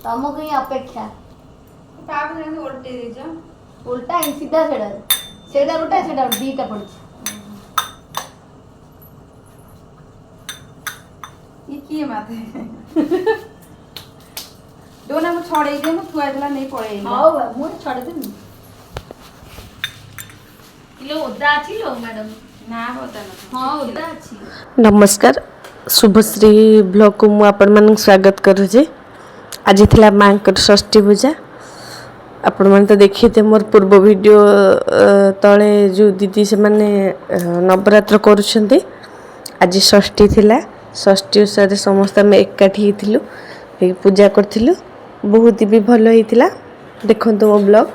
तुमको ही अपेक्षा ताप जंग उल्टे दे जा उल्टा ही सीधा सेडा उल्टा सेडा दीटा पड़ ये किए माथे दोना मु छोड़े दे मु थुआ देला नहीं पड़े हां मु छोड़ दे किलो ओदा अछि लो मैडम ना होता ना हां ओदा अछि। नमस्कार शुभश्री ब्लॉग को मु आपण मान स्वागत करुचे। आज थिला मांकर षष्ठी पूजा आपण मान तो देखिते मोर पूर्व वीडियो तले जो दीदी से माने नवरात्र करूछंती। आज षष्ठी थिला षष्ठी सारे समस्त में एकाठी हिथिलु पूजा करथिलु बहुत भी भलो हिथिला देखंतु मो ब्लॉग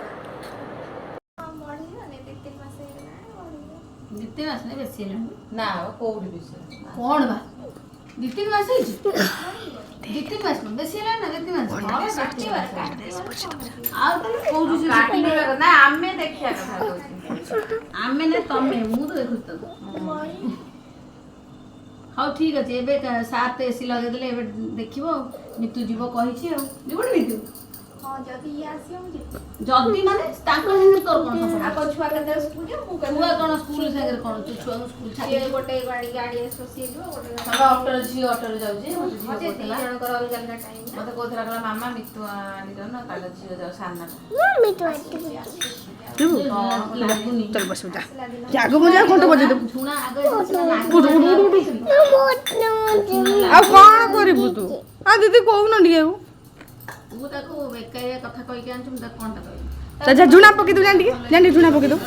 दिते मास ने बेसी ना कोउडी बिसे कोन बा दिते मास है दिते मास में बेसी ना दिते मास आ कोउडी से काटी ना आमे देखिया कथा कहू आमे ने तमे मु तो देखु तो हां ठीक अछि एबे सात एसी लगे देले एबे देखिबो मितु जीवो कहि छी जीवो मितु हां जदी ये आसी हम जदी माने तांकर संगे तोर कोन आ को छुआ के स्कूल जे मु छुआ कोन स्कूल संगे कोन तू छुआ स्कूल छाडी ये गोटे गाड़ी एसोसिएट जो गोटे हमरा ऑटो जी ऑटो जाउ जे मते तीन जण कर अलग अलग टाइम मते कोथरा कला मामा मितु आनी दो ना ताले जियो जाओ सानना चल बस जा जागो मजा घंटा बजे दे छुना आगे आ कोन करबू तू आ दीदी कहू न डिगे तू ताको बेकारिया कथा कहि के आनछु त कोनटा कहि जा जा झुना पके दो जांडी झुना पके दो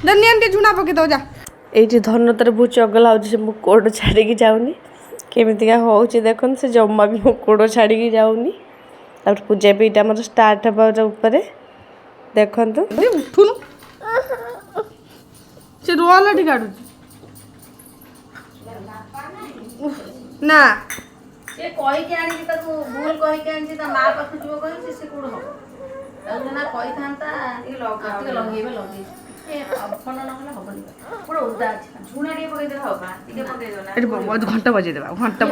दनियांडी झुना पके दो जा एठी धनतर बहुत चगला हो से मु कोड छाड़ी की जाउनी केमितिका होउची देखन से जम्मा भी मु कोड छाड़ी की जाउनी और पूजा भी इटा हमर स्टार्ट हबा ऊपर देखन तो उठुनु से रोला ठी काडू ना से कहि के आनी ताको भूल कहि के आनी त मां पाखु जीव कहि से कोड हो ताको ना कहि थांता ये लगा लगे ए अपन न होला हबनी पूरा उदा अछि झुना रे पके दे होबा इके पके दो ना एठी बहुत घंटा बजे देबा घंटा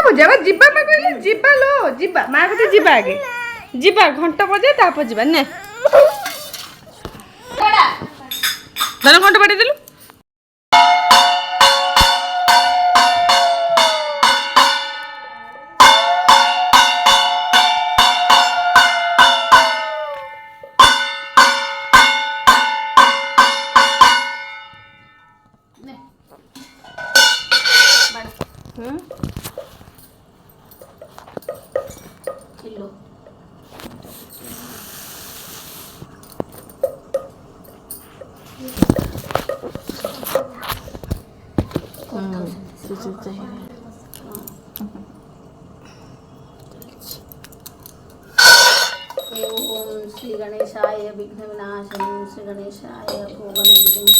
बजेबा जिबा मा कहली जिबा लो जिबा मा कहते जिबा आगे जिबा घंटा बजे तापर जिबा ने बड़ा धन घंटा बजे देलु किलो ओम श्री गणेशाय विघ्न विनाशनं श्री गणेशाय भोगने विघ्न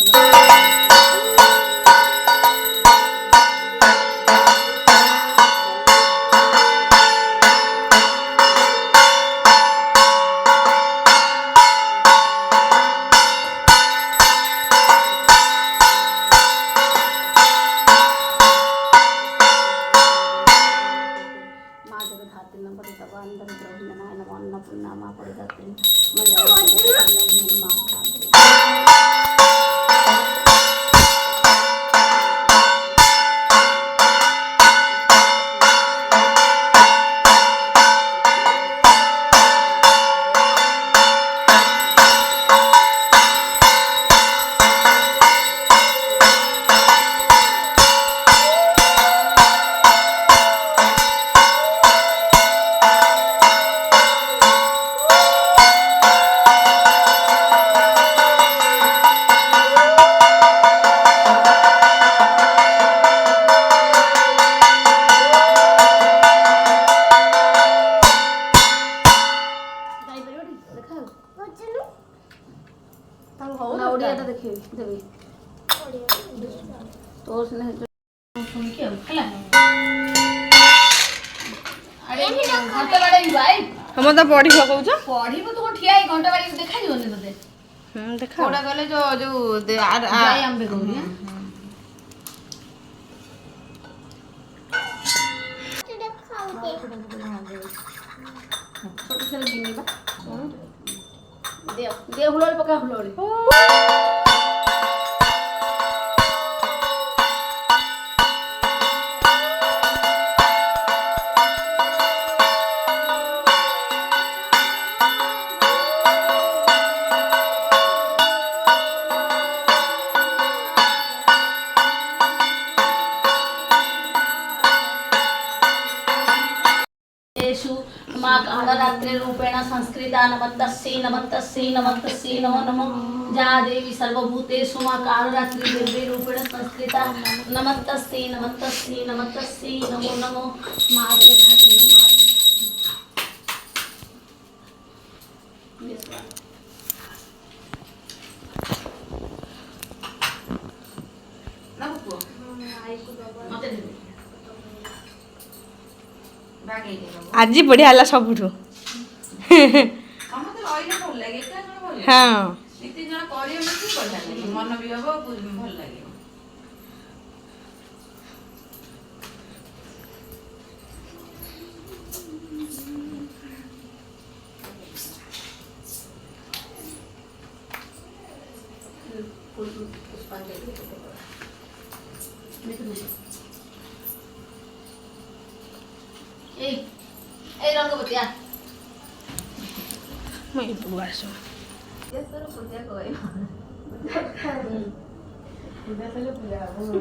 ओडियाटा देखिए देबी तो सुन के हला अरे घंटा बाड़े भाई हम तो पढ़ी कहू छ पढ़ी तो ठिया घंटा बाड़ी देखा दियोनी तते देखा कोडा गले जो जाय आंबे गौरी ସେଟା ଦିନିବା ଦେ ହୁଳଳି ପକା ହୁଳଳି माँ कालरात्रि रूपेण संस्कृता नमस्तस्यै नमस्तस्यै नमस्तस्यै नमो नमो जा देवी सर्वभूतेषु माँ कालरात्रि देवी रूपेण संस्कृता नमस्तस्यै नमस्तस्यै नमस्तस्यै नमो नमो माँ देवी आज बढ़िया है सबुठू हाँ मन भी हम भल लगे ए रंग बतिया मैं बुआ सो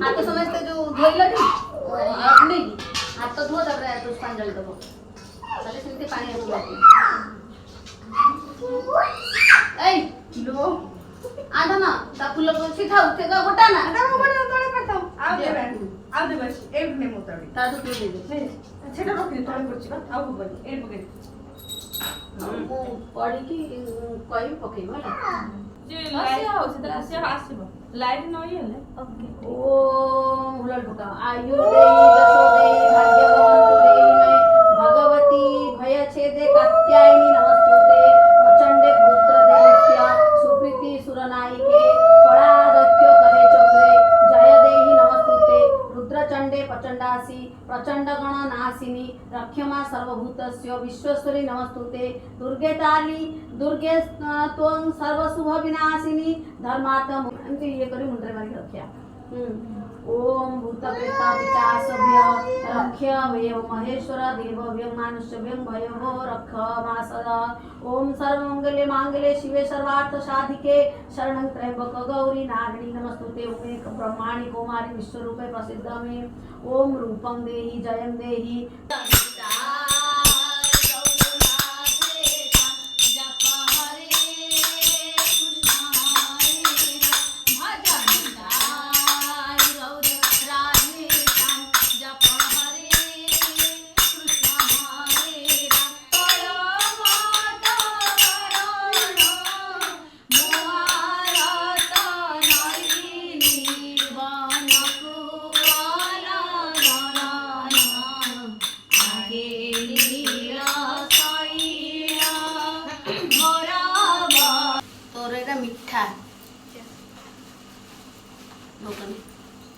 हाथ समझते जो धोइलटी अपने हाथ धो तापर पुष्पांजलि दबो चले सेमते पानी आसु ए लो आधा ना ता फूल कोसी थाउ ते गोटा ना आधा गोटा तळे पडताउ आउ दे बस ए ने मोताडी ता तो दे दे सेटा रखि तळे पडछि बा आउ बनी ए पके मु पडी की कई पके होला जे आसिया हो सेटा आसिया आसीबो लाइट नई हले ओके ओम हुलल पका आयु देहि जसो देहि भाग्यवंतु देहि मैं भगवती भय छेदे कात्यायनी नमस्तुते प्रचंडे पुत्र देवत्या सुप्रीति सुरनायिके कलादत्य करे चक्रे जय देहि नमस्तुते रुद्रचंडे प्रचंडासी प्रचंड गण नाशिनी रक्षमा सर्वभूतस्य विश्वेश्वरी नमस्तुते दुर्गे ताली दुर्गे त्वं सर्वशुभ विनाशिनी धर्मार्थ एमती ये करी मुंडरे मारी रखिया ओम भूत प्रेत पिशाचभ्य रक्ष्य वेव महेश्वर देवभ्यं मानुष्यभ्यं भयो रक्ष मासदा ओम सर्वमंगले मांगले शिवे सर्वार्थ साधिके शरणं त्र्यंबक गौरी नारायणी नमस्तुते ओम एक ब्रह्माणि कुमारी विश्वरूपे प्रसिद्ध मे ओम रूपं देहि जयं देहि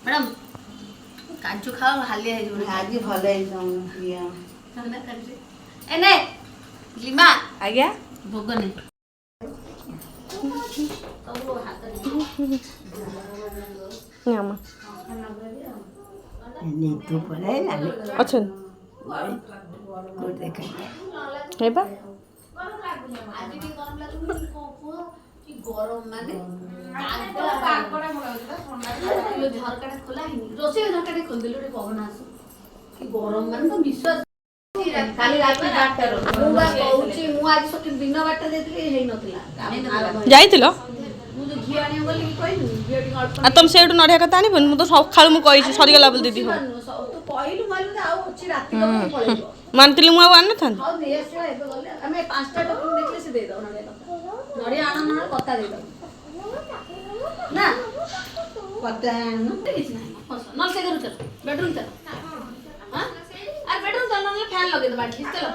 मैडम काजू खाओ हालिया है जो आज भल है एने लिमा आज्ञा भोगने सब लोग हाथ आमा नीतू पड़े ना अछन को देखा हेबा आज भी गरम लागुनी को कि गरम माने झरकाटा खोला रोसे झरकाटा खोल देलु रे पवन आसु कि गरम माने तो विश्वास काली राती 8टा रो मुगा कहूची मु आज सके दिन बाटा देतली हेई नथिला जाइतिलो मु जो घी आनी बोली कि कहिनु घी डी अल्प आ तुम सेडू नडिया कथा आनी बन मु तो सखाळु मु कहिछि सरी गेला बोल दीदी हो तो कहिलु मालु आ अछि राती को पळेबो मानतिली मु आन न थान हां दे आसला एबे गले हमें 5टा टोकन देखले से दे दो नडिया आनन न कथा दे दो ना पता है ना किछ नाही नल से करू चल बेडरूम चल हां अरे बेडरूम चल नले फैन लगे दे बाटली चलो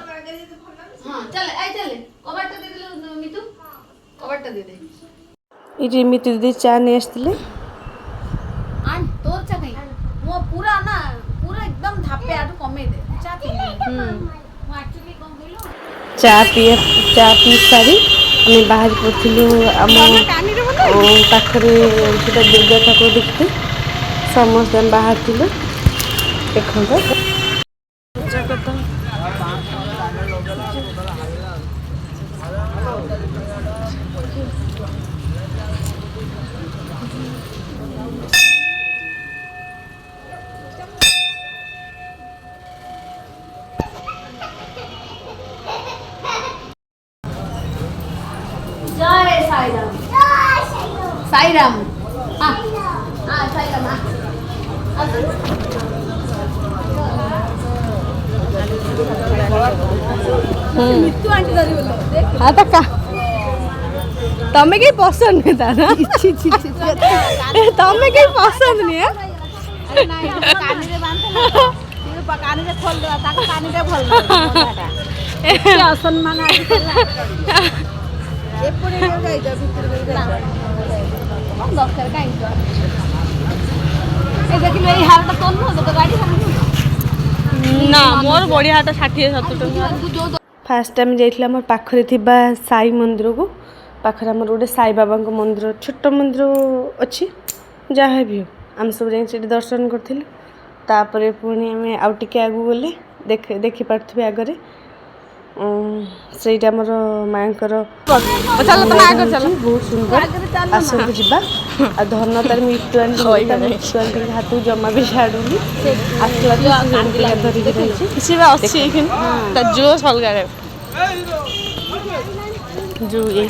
हां चल आई चल कबाटा दे दे मितू कबाटा दे दे इजे मितु दीदी चा ने आस्तिले आन तोर चा नहीं मो पूरा ना पूरा एकदम धापे आटू कमे दे चा पी मो एक्चुअली कम बोलो चा पी सारी आम बाहर पड़ू आम पाखे गोटे दुर्गा ठाकुर देखते समस्त आम बाहर थी देखते जय साई राम। साई राम। हाँ हाँ साई राम। मित्तु आंटी धरी बोलो हाँ तक तमे कहीं पसंद नहीं था ना तमे कहीं पसंद नहीं है असम्मान ना मोर बढ़िया हाथ 60-70 फास्ट टाइम जाइए आम पाखे साई मंदिर को पाखे आम गोटे साई बाबा मंदिर छोट मंदिर अच्छी जहाँ भी हो आम सब जा दर्शन करूँ तापर पुणी आम आउ टे आगू गले देखी पारे आगे से माँकर बहुत सुंदर आसतु जा धन तार मिट्टू आंटी हाथ जमा भी छाड़ूनी आसला धरिकी जोश अलग जो ये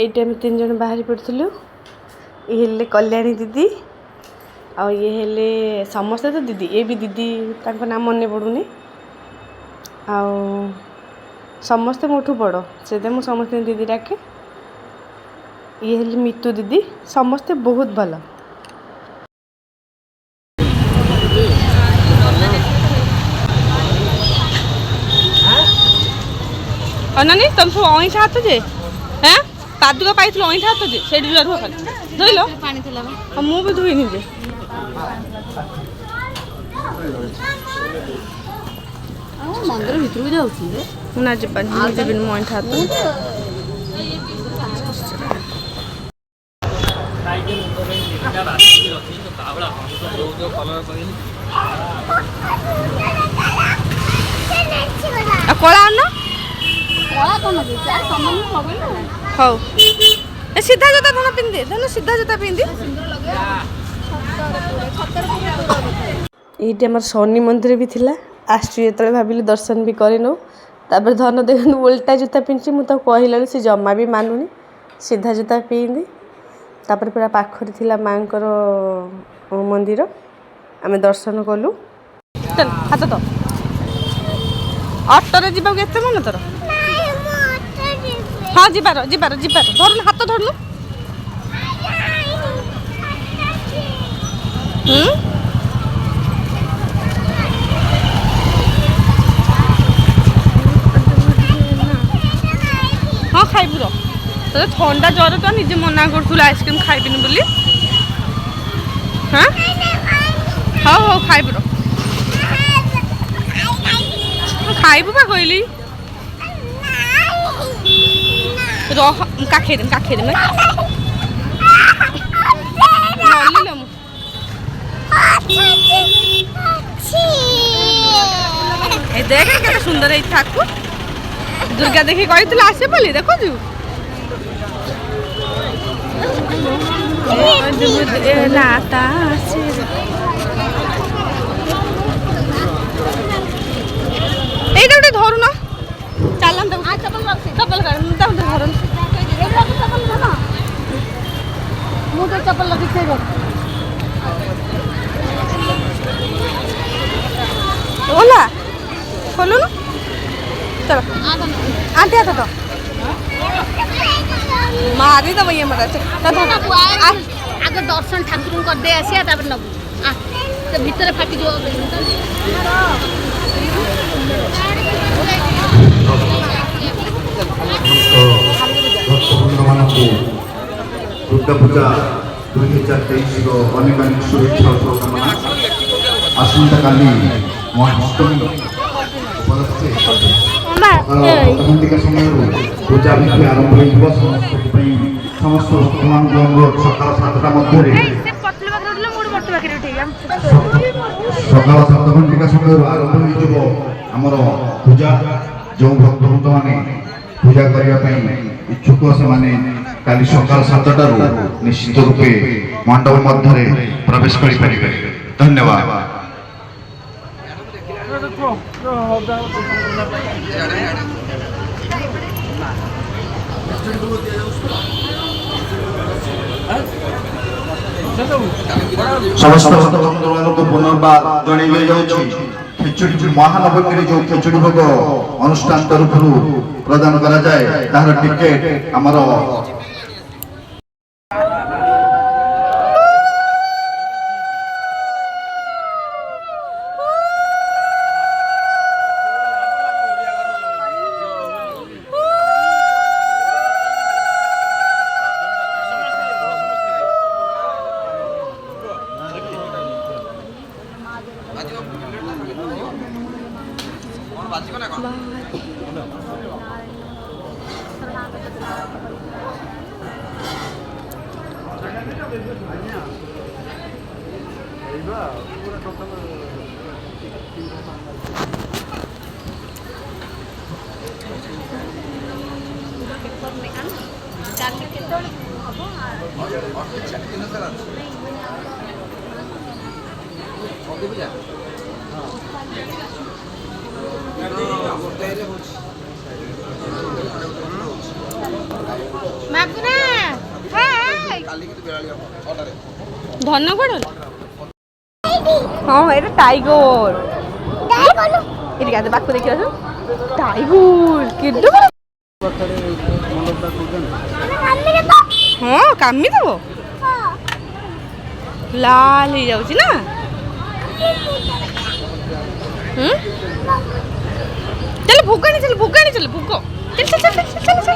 टाइम 3 जन बाहरी पड़ू ये हेले कल्याणी दीदी आ ये हेले समस्ते तो दीदी ये भी दीदी तांको नाम मन पड़ूनी आ समस्ते मोठू बड़ से मुझे समस्त दीदी डाके ये हेली मितु दीदी समस्ते बहुत भल अनानी तुम सब अईठा हाथ जे हैं पादुका पाई अईठा हाथ जे से रुह खाली धोइल पानी मु भी धोइनी जे मंदिर भितर जाऊँ ना जीवन जीवन मो अईठा हाथ कला आन हौ सीधा जोता धन पिंधे धन सीधा जोता पिंधि ये आम शनि मंदिर भी थिला आसु जो भाविली दर्शन भी करनौ तापर धन देख उल्टा जूता पिंधि मुझे कहला सी जमा भी मानुनी सीधा जूता पिंधि तापर पूरा पाखरे थिला माँकर मंदिर आम दर्शन कलु चल हाथ तो ऑटो रे जीवा के मन तोर हाँ जीवार जीवार जीवार धरनु हाथ धरनु हाँ खाइबु र तो ठंडा ज्वर तो निजे मना करूँ आइसक्रीम खाइबिनी बोली हाँ हाँ हाँ खाइबु र खाइबु बा कहली रह काखेदेम देख के सुंदर है ठाकुर दुर्गा देखी कही आसे बोली देखु এইটা গোটে ধরু না চালাম চপ্পল ধরুন ମୁଁ ତ ଚପଲ ଲଗେଇ ओला खोलू ना चलो आंटी आता तो मारी दब ये मरा आगे दर्शन ठाकुर कर दे आसिया तापर नबु तो भीतर फाटी जो दुर्गा पूजा 2023 अनेक अनेक शुभेच्छा शुभकामना आसंता काली महाअष्टमी उपलक्षे ଘଣ୍ଟିକା ସମୟରୁ ପୂଜା ବିଧି ଆରମ୍ଭ ହୋଇଯିବ। ସମସ୍ତ ଭକ୍ତମାନଙ୍କୁ ଅନୁରୋଧ ସକାଳ 7ଟା ମଧ୍ୟରେ ସକାଳ 7 ଘଣ୍ଟିକା ସମୟରୁ ଆରମ୍ଭ ହୋଇଯିବ ଆମର ପୂଜା। ଯେଉଁ ଭକ୍ତମାନେ ପୂଜା କରିବା ପାଇଁ ଇଚ୍ଛୁକ ସେମାନେ କାଲି ସକାଳ 7ଟାରୁ ନିଶ୍ଚିତ ରୂପେ ମଣ୍ଡପ ମଧ୍ୟରେ ପ୍ରବେଶ କରିପାରିବେ। ଧନ୍ୟବାଦ। ସମସ୍ତ ଭକ୍ତମାନଙ୍କୁ ପୁନର୍ବାର ଜଣାଇ ଦିଆଯାଉଛି ଖେଚୁଡ଼ି ମହାନବମୀରେ ଯେଉଁ ଖେଚୁଡ଼ି ଭୋଗ ଅନୁଷ୍ଠାନ ତରଫରୁ ପ୍ରଦାନ କରାଯାଏ ତାହାର ଟିକେଟ ଆମର ଧନଗଡ଼ ହଁ ଏଇଟା ଟାଇଗର ଏଠି ଗାଧେ ବାକୁ ଦେଖି ଆସ ଟାଇଗର କେତେ ହଁ କାମି ଦେବ ଲାଲ ହେଇଯାଉଛି ନା चल भूख नहीं चल भूख नहीं चल भूख चल चल चल चल चल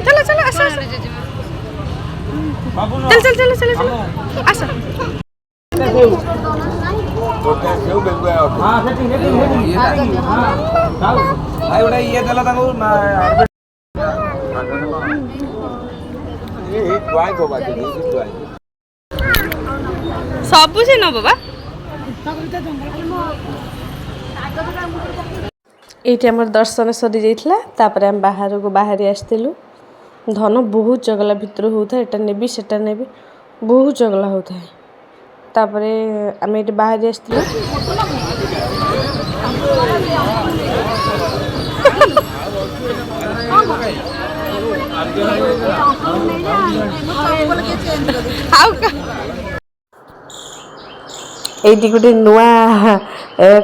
चल चल आस चल चल चल चल चल आस सब से न बाबा ये आम दर्शन सरी जाइए तापर आम बाहर को बाहरी आसलु धन बहुत जगला भितर होता है एटा नेबी सेटा नेबी बहुत जगला होता है तापर आम ये बाहरी आसलु ये गोटे नुआ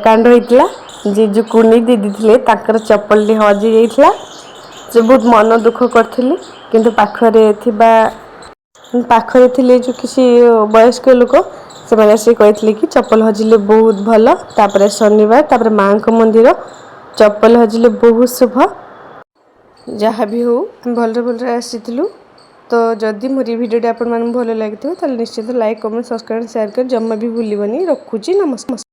कांड होता जी जो कुनी दीदी थे ताकर चप्पल हजि जाइए से बहुत मन दुख करी किंतु पाखरे जो किसी वयस्क लोक से मैंने से कहते कि चप्पल हजिले बहुत भल तापर शनिवार तापर माँ को मंदिर चप्पल हजिले बहुत शुभ जहाँ भी हो भल भल आसीलु तो जदि मोर भिडियो आपन भल लगी तो निश्चित लाइक कमेंट सब्सक्राइब शेयर कर जमा भी भूलनी रखुची नमस्कार।